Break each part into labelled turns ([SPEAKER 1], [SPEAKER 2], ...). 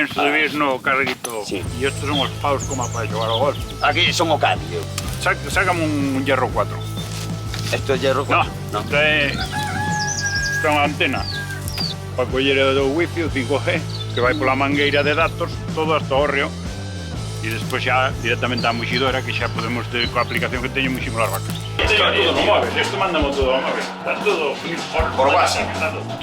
[SPEAKER 1] en subir no carguito.
[SPEAKER 2] Sí.
[SPEAKER 1] E estos son os paus como para xogar ao golf.
[SPEAKER 2] Aquí son o cambio.
[SPEAKER 1] Sácame un hierro 4.
[SPEAKER 2] Esto es hierro.
[SPEAKER 1] No. Trae unha antena para coller o wifi, o 5G, que vai pola mangueira de datos, todo hasta o hórreo. E despois xa directamente á muxidora, que xa podemos ter coa aplicación que teño muximos as vacas. Isto va todo no móvil, isto mandamos todo ao móvil. Está todo
[SPEAKER 2] Por WhatsApp.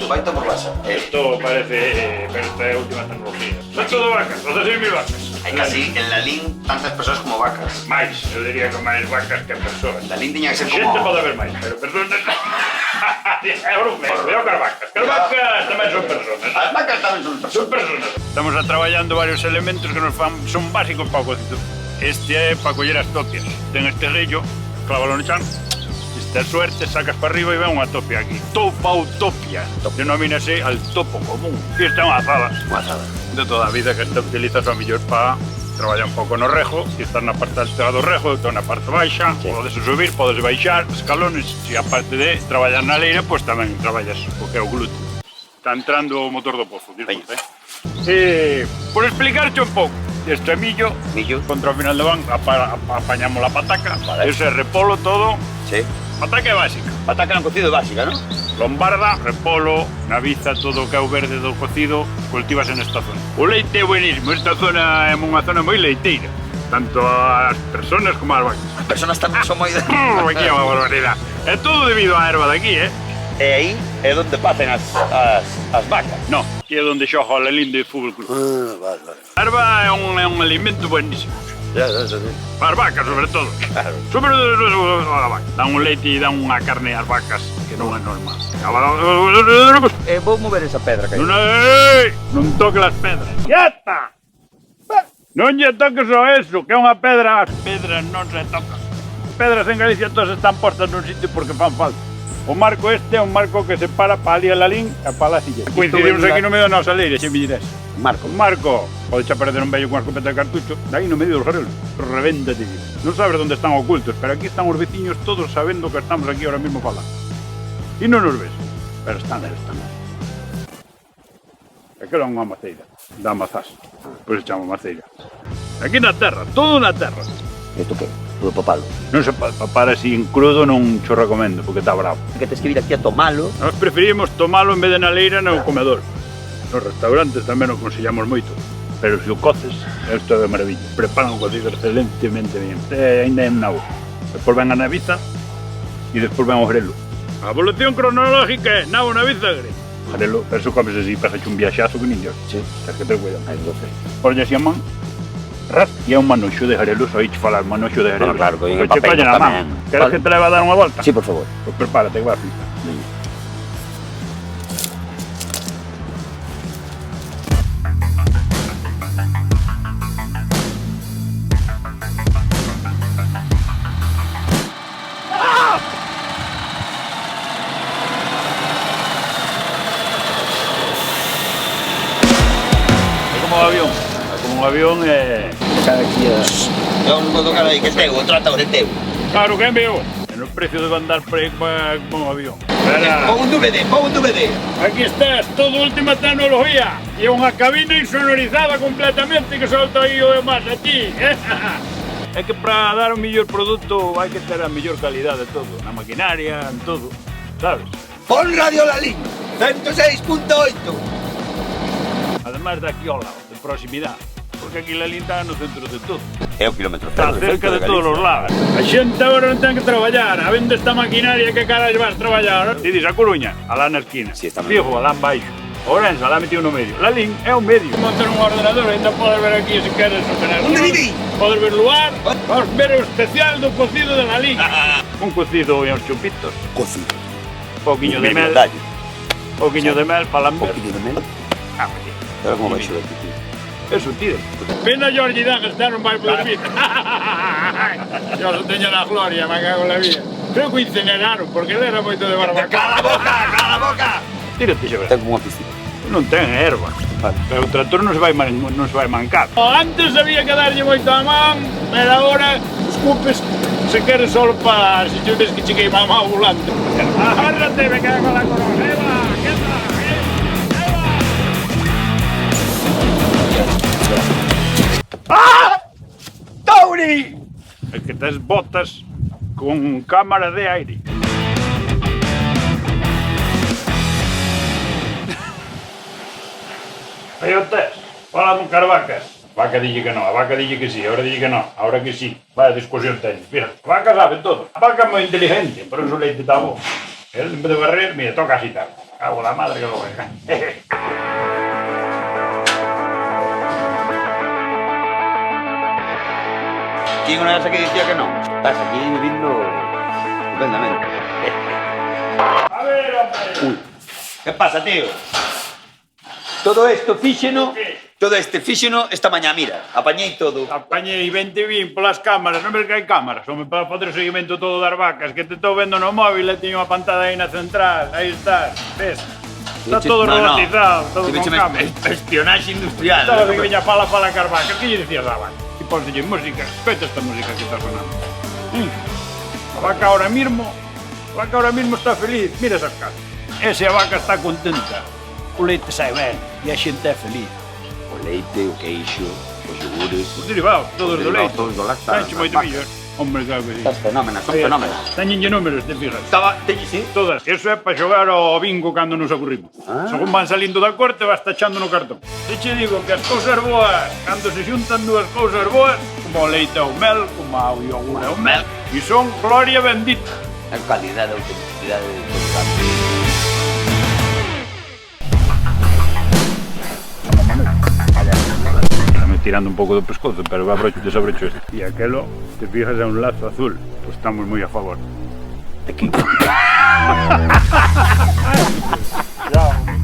[SPEAKER 2] Vai todo por WhatsApp.
[SPEAKER 1] Esto parece, pero esta é a última tecnología. Son todo vacas, 16.000 vacas.
[SPEAKER 2] Hai casi en la LIN tantas persoas como vacas.
[SPEAKER 1] Mais, eu diría que máis vacas que persoas.
[SPEAKER 2] La LIN tiña que ser
[SPEAKER 1] Xente
[SPEAKER 2] como...
[SPEAKER 1] pode haber máis, pero persoas... É brome, cuidado que as vacas. Que as vacas tamén son persoas.
[SPEAKER 2] As vacas tamén son persoas.
[SPEAKER 1] Son persoas. Estamos traballando varios elementos que nos fan, son básicos para o cocido. Este é para coller as topias. Ten este rello, clávalo no chan. Esta suerte, sacas para arriba e ven unha topia aquí. Topautopia. Denomínase al topo común. E esta é unha azada.
[SPEAKER 2] Unha azada.
[SPEAKER 1] De toda a vida que esta utilizas a mellor para traballar un pouco no rejo. Se estás na parte alta do rejo, estou na parte baixa, sí. Podes subir, podes baixar escalones. E aparte de traballar na leira, pois tamén traballas o que é o glúteo. Está entrando o motor do pozo, disculpe. Por explicarte un pouco, este é millo, contra o final do ban apañamos a pataca, vale. Ese é repolo todo,
[SPEAKER 2] sí.
[SPEAKER 1] Pataca é básica.
[SPEAKER 2] Pataca no cocido é básica, non?
[SPEAKER 1] Lombarda, repolo, naviza, todo o que é o verde do cocido, cultivas nesta zona. O leite é buenísimo, esta zona é unha zona moi leiteira, tanto as personas como as vacas.
[SPEAKER 2] As personas tamén son moi...
[SPEAKER 1] Aquí é unha barbaridade. É todo debido á erva de aquí,
[SPEAKER 2] E aí é onde pacen as vacas.
[SPEAKER 1] No, aquí é onde xoga o Lelín de Fútbol Club.
[SPEAKER 2] Vale.
[SPEAKER 1] A erva é un alimento buenísimo.
[SPEAKER 2] Ya.
[SPEAKER 1] As vacas, sobre todo.
[SPEAKER 2] Claro.
[SPEAKER 1] Sobre todo a vaca. Dan un leite e dan unha carne ás vacas que non é normal.
[SPEAKER 2] Vou mover esa pedra que hai.
[SPEAKER 1] Non toques as pedras. Quieta! Non lle toques o eso, que é unha pedra. As pedras non se tocan. As pedras en Galicia todas están postas nun sitio porque fan falta. O marco este é un marco que separa para ali a Lalín e para la silla. Coincidimos aquí no medio da nosa leira, xe me dirás. Marco, podes aparecer un vello con unha escopeta de cartucho, dai no medio dos relos, revéntate. Non sabes onde están ocultos, pero aquí están os veciños todos sabendo que estamos aquí ahora mismo falando. E non nos ves, pero están. Aquela é unha maceira, da mazás, pois se chama maceira. Aquí na terra, todo na terra.
[SPEAKER 2] Isto que? Todo papalo.
[SPEAKER 1] Non se pode papar así en crudo, non cho recomendo, porque está bravo.
[SPEAKER 2] Que tes que vir aquí a tomalo.
[SPEAKER 1] Nós preferimos tomalo en vez de na leira no comedor. Nos restaurantes tamén o aconsellamos moito, pero se o coces, isto é de maravilla. Preparan o cocido excelentemente bien. Ainda é un nabo. Despois ven a naviza e despois ven o grelo. A evolución cronológica é nabo, naviza, grelo. Grelo, eso comes así, pasas un viaxazo que nin Dios.
[SPEAKER 2] Sí.
[SPEAKER 1] Tens que ter cuidado.
[SPEAKER 2] Aí entonces.
[SPEAKER 1] Porlle así a man, ras, e é un manoxo de grelos, oíche falar manoxo de grelos.
[SPEAKER 2] Bueno, claro, que
[SPEAKER 1] che collen a man. Queres que te leva a dar unha volta?
[SPEAKER 2] Sí, por favor.
[SPEAKER 1] Pois prepárate, que vai a flipar. Un avión e...
[SPEAKER 2] Cada aquí eu non vou tocar aí, que teu, o trata o de teu.
[SPEAKER 1] Claro que é meu. En o precio de andar por aí con un avión.
[SPEAKER 2] Pon un DVD.
[SPEAKER 1] Aquí estás, todo última tecnología. E unha cabina insonorizada completamente que solta aí o demás a ti. É que para dar un mellor produto hai que ter a mellor calidad de todo. Na maquinaria, en todo. Sabes?
[SPEAKER 2] Pon Radio Lalín, 106.8.
[SPEAKER 1] Además de aquí ao lado, de proximidade. Porque aquí Lalín está no centro de todo.
[SPEAKER 2] É o kilómetro
[SPEAKER 1] Está cerca de todos os lados. A xente agora non ten que traballar. A vende esta maquinaria que carallo vas traballar. Ti dis a Coruña, alá na esquina.
[SPEAKER 2] Sí, está
[SPEAKER 1] Fijo, alá en baixo. Ourense, alá metido no medio. Lalín é o medio. Montar un ordenador, ainda podes ver aquí se queres o canal.
[SPEAKER 2] Un DVD.
[SPEAKER 1] Podes ver luar. Vamos ver o especial do cocido de Lalín. Un cocido e uns chupitos.
[SPEAKER 2] Cocido.
[SPEAKER 1] Un pouquiño de mel. Un pouquiño de mel para lamber.
[SPEAKER 2] Un pouquiño de mel.
[SPEAKER 1] Ah, pues,
[SPEAKER 2] Pero como vai xover aquí?
[SPEAKER 1] É sutil. Pena Jorge Dan que está non vai poder vir. Yo lo teño na gloria, me cago en la vida. Creo que incineraron, porque ele era moito de barbacoa.
[SPEAKER 2] Cala a boca!
[SPEAKER 1] Tírate, xo.
[SPEAKER 2] Ten como unha piscina.
[SPEAKER 1] Non ten erva.
[SPEAKER 2] Vale.
[SPEAKER 1] Pero o tractor non se vai mancar. Antes había que darlle moito a man, pero agora escupes se queres solo para... Se yo ves que che queima a man volante. Agárrate, me cago en la corona. Eva, ¿qué tal? Eva.
[SPEAKER 2] ¡Ah! ¡Tauri!
[SPEAKER 1] Es que tes botas con cámara de aire. Aí o tes, fala con Carvacas. A vaca dille que no, a vaca dille que sí, ahora dille que no, ahora que sí. Vaya discusión teñes. Mira, a vaca sabe todo. A vaca é moi inteligente, por eso o leite está bo. Él, en vez de barrer, mira, toca así tal. Cago la madre que lo venga.
[SPEAKER 2] ¿Quién era esa que decía que no? Estás aquí viviendo estupendamente.
[SPEAKER 1] A ver, hombre.
[SPEAKER 2] Uy. ¿Qué pasa, tío? Todo esto fíxeno, todo este fíxeno esta mañá, mira, apañei todo.
[SPEAKER 1] Apañei 20 bin polas cámaras, non ves que hai cámaras, home, para fazer o seguimento todo das vacas, que te estou vendo no móvil e teño unha pantalla aí na central, aí estás, ves? Está todo robotizado, todo con cámaras.
[SPEAKER 2] Espionaxe industrial.
[SPEAKER 1] Estaba que viña fala car vacas, que lle dicías a vaca? E pónselle música, escoita esta música que está sonando. A vaca ahora mismo está feliz, mira esas caras. Ese a vaca está contenta, o leite sai ben e a xente é feliz.
[SPEAKER 2] O leite, o queixo, os yogures.
[SPEAKER 1] Os derivados, todos do leite.
[SPEAKER 2] Todos do lactar.
[SPEAKER 1] Tenche moito millón. Hombre, claro que sí.
[SPEAKER 2] Estas fenómenas, son fenómenos.
[SPEAKER 1] Teñenlle números, te fijas.
[SPEAKER 2] Sí.
[SPEAKER 1] Todas. Eso é para xogar ao bingo cando nos aburrimos. Según van salindo da corte, vas tachando no cartón. Se che digo que as cousas boas, cando se xuntan dúas cousas boas, como o leite ao mel, como o yogur ao mel, e son gloria bendita.
[SPEAKER 2] A calidade, a autenticidade de todo cambio.
[SPEAKER 1] Estamos tirando un pouco do pescozo, pero desabrocho este. E aquelo, te fijas, é un lazo azul. Pues estamos moi a favor.
[SPEAKER 2] Aquí.
[SPEAKER 1] Ya.